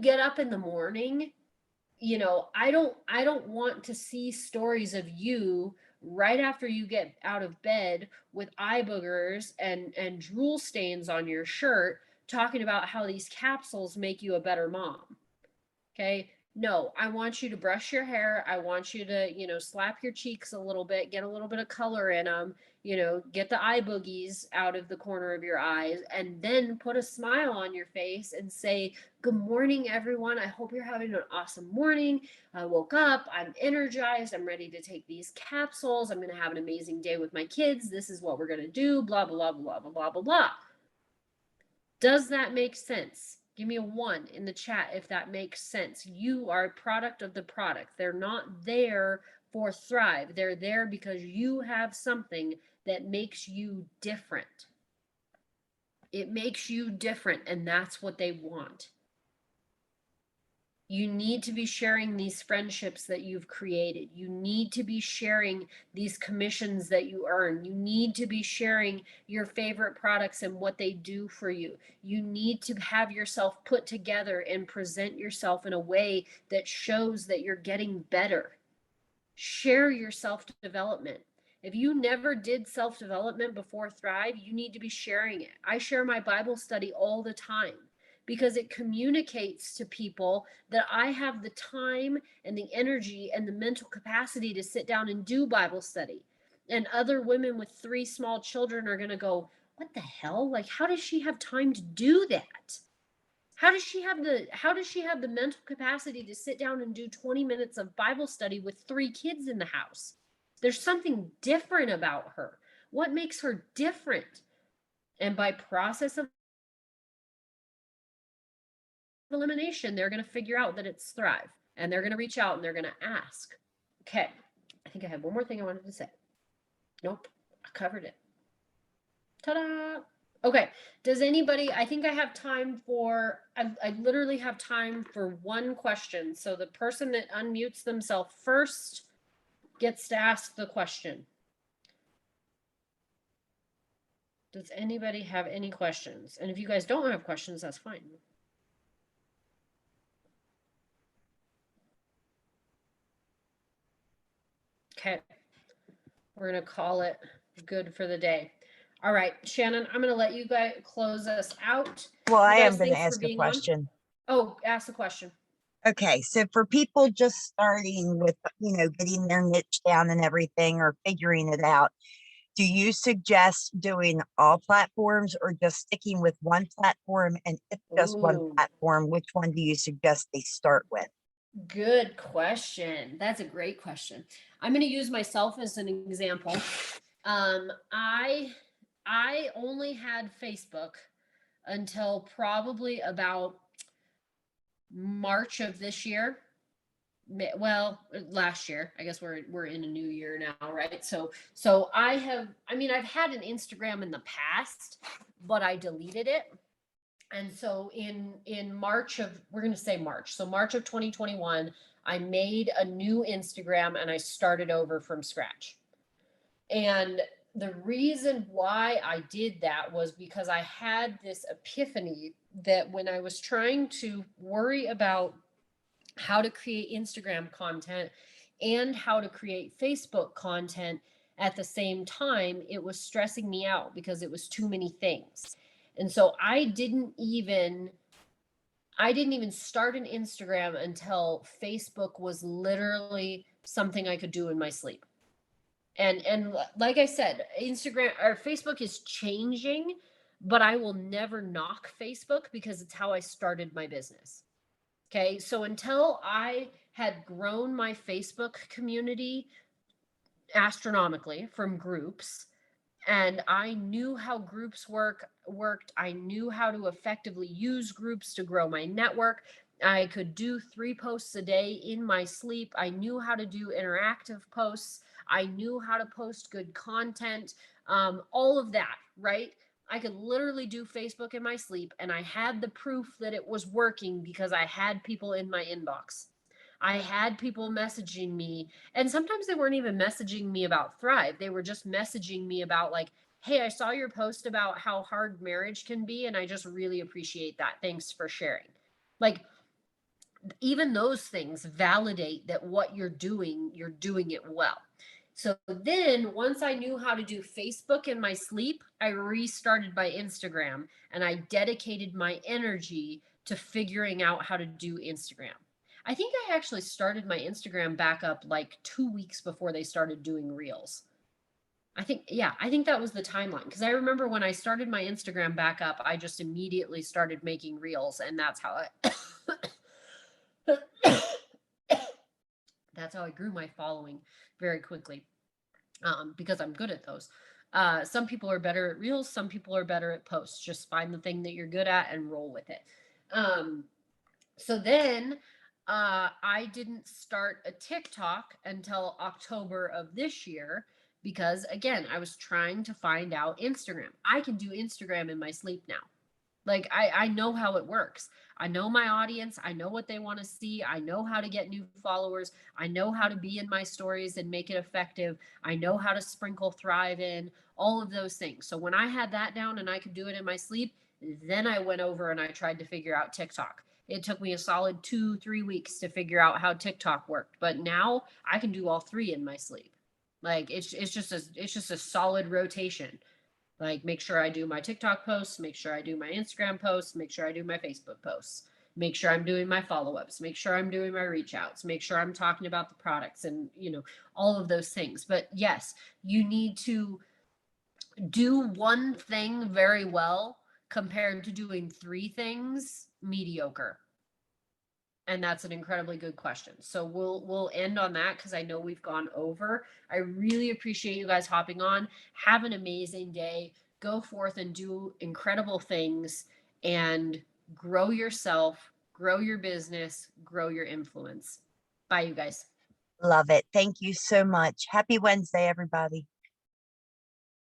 get up in the morning, I don't want to see stories of you right after you get out of bed with eye boogers and drool stains on your shirt talking about how these capsules make you a better mom. Okay? No, I want you to brush your hair. I want you to, slap your cheeks a little bit, get a little bit of color in them, get the eye boogies out of the corner of your eyes, and then put a smile on your face and say, "Good morning, everyone. I hope you're having an awesome morning. I woke up. I'm energized. I'm ready to take these capsules. I'm going to have an amazing day with my kids. This is what we're going to do. Blah, blah, blah, blah, blah, blah, blah, blah." Does that make sense? Give me a 1 in the chat if that makes sense. You are a product of the product. They're not there for Thrive. They're there because you have something that makes you different. It makes you different, and that's what they want. You need to be sharing these friendships that you've created. You need to be sharing these commissions that you earn. You need to be sharing your favorite products and what they do for you. You need to have yourself put together and present yourself in a way that shows that you're getting better. Share your self-development. If you never did self-development before Thrive, you need to be sharing it. I share my Bible study all the time because it communicates to people that I have the time and the energy and the mental capacity to sit down and do Bible study. And other women with 3 small children are going to go, what the hell? Like, how does she have time to do that? How does she have the mental capacity to sit down and do 20 minutes of Bible study with 3 kids in the house? There's something different about her. What makes her different? And by process of elimination, they're going to figure out that it's Thrive, and they're going to reach out and they're going to ask. Okay, I think I had one more thing I wanted to say. Nope, I covered it. Ta-da! Okay, does anybody, I think I have time for, I literally have time for one question. So the person that unmutes themselves first gets to ask the question. Does anybody have any questions? And if you guys don't have questions, that's fine. Okay, we're going to call it good for the day. All right, Shannon, I'm going to let you guys close us out. Well, I am guys, going to thanks for ask a being on. question. Oh, ask the question. Okay, so for people just starting with, getting their niche down and everything or figuring it out, do you suggest doing all platforms or just sticking with one platform? And if just one Ooh. platform, which one do you suggest they start with? Good question. That's a great question. I'm going to use myself as an example. I only had Facebook until probably about March of this year. Well, last year. I guess we're in a new year now, right? So I've had an Instagram in the past, but I deleted it. And so in March of, we're going to say March. So March of 2021, I made a new Instagram and I started over from scratch. And the reason why I did that was because I had this epiphany that when I was trying to worry about how to create Instagram content and how to create Facebook content at the same time, it was stressing me out because it was too many things. And so I didn't even start an Instagram until Facebook was literally something I could do in my sleep. And like I said, Instagram or Facebook is changing, but I will never knock Facebook because it's how I started my business. Okay, so until I had grown my Facebook community astronomically from groups, and I knew how groups worked, I knew how to effectively use groups to grow my network. I could do 3 posts a day in my sleep. I knew how to do interactive posts. I knew how to post good content. All of that, right? I could literally do Facebook in my sleep, and I had the proof that it was working because I had people in my inbox. I had people messaging me, and sometimes they weren't even messaging me about Thrive. They were just messaging me about, like, hey, I saw your post about how hard marriage can be, and I just really appreciate that. Thanks for sharing. Like, even those things validate that what you're doing it well. So then once I knew how to do Facebook in my sleep, I restarted my Instagram and I dedicated my energy to figuring out how to do Instagram. I think I actually started my Instagram back up like 2 weeks before they started doing reels. I think that was the timeline, because I remember when I started my Instagram back up, I just immediately started making reels, and that's how I grew my following very quickly, because I'm good at those. Some people are better at reels. Some people are better at posts. Just find the thing that you're good at and roll with it. So then I didn't start a TikTok until October of this year because, again, I was trying to find out Instagram. I can do Instagram in my sleep now. Like, I know how it works. I know my audience. I know what they want to see. I know how to get new followers. I know how to be in my stories and make it effective. I know how to sprinkle Thrive in, all of those things. So when I had that down and I could do it in my sleep, then I went over and I tried to figure out TikTok. It took me a solid 2-3 weeks to figure out how TikTok worked, but now I can do all three in my sleep. Like, it's just a solid rotation. Like, make sure I do my TikTok posts, make sure I do my Instagram posts, make sure I do my Facebook posts, make sure I'm doing my follow-ups, make sure I'm doing my reach outs, make sure I'm talking about the products and, all of those things. But yes, you need to do one thing very well compared to doing three things mediocre. And that's an incredibly good question. So we'll end on that because I know we've gone over. I really appreciate you guys hopping on. Have an amazing day. Go forth and do incredible things and grow yourself, grow your business, grow your influence. Bye, you guys. Love it. Thank you so much. Happy Wednesday, everybody.